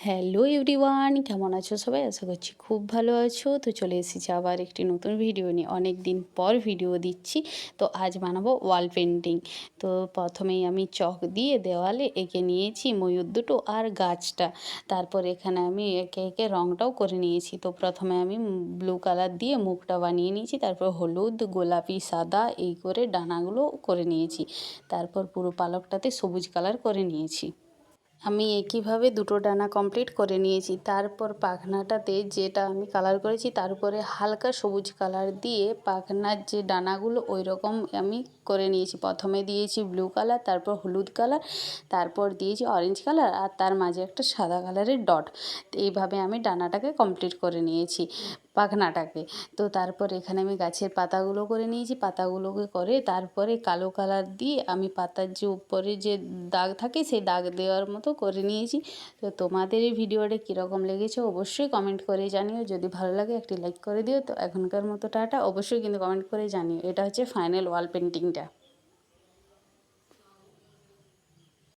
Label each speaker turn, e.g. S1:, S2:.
S1: Hello everyone, কেমন আছো সবাই? আশা করছি খুব ভালো আছো। তো চলে এসেছি আবার একটি নতুন ভিডিও নিয়ে। অনেক দিন পর ভিডিও দিচ্ছি। তো আজ বানাবো ওয়াল পেন্টিং। তো প্রথমেই আমি চক দিয়ে দেওয়ালে এঁকে নিয়েছি ময়ূর দুটো আর গাছটা। তারপর এখানে আমি একে একে রঙটাও করে নিয়েছি। তো প্রথমে আমি ব্লু কালার দিয়ে মুখটা বানিয়ে নিয়েছি, তারপর হলুদ, গোলাপি, সাদা এই করে ডানাগুলো করে নিয়েছি। তারপর পুরো পালকটাতে সবুজ কালার করে নিয়েছি। আমি একইভাবে দুটো ডানা কমপ্লিট করে নিয়েছি। তারপর পাখনাটাতে যেটা আমি কালার করেছি তার উপরে হালকা সবুজ কালার দিয়ে পাখনার যে ডানাগুলো ওই রকম আমি করে নিয়েছি। প্রথমে দিয়েছি ব্লু কালার, তারপর হলুদ কালার, তারপর দিয়েছি অরেঞ্জ কালার, আর তার মাঝে একটা সাদা কালারের ডট। এইভাবে আমি ডানাটাকে কমপ্লিট করে নিয়েছি, পাখনাটাকে। তো তারপর এখানে আমি গাছের পাতাগুলো করে নিয়েছি। পাতাগুলোকে করে তারপরে কালো কালার দিয়ে আমি পাতার যে উপরে যে দাগ থাকে সেই দাগ দেওয়ার মতো করে নিয়েছি। তো তোমাদের এই ভিডিওটা কীরকম লেগেছে অবশ্যই কমেন্ট করে জানিও। যদি ভালো লাগে একটি লাইক করে দিও। তো এখনকার মতো টাটা, অবশ্যই কিন্তু কমেন্ট করে জানিও। এটা হচ্ছে ফাইনাল ওয়াল পেন্টিংটা।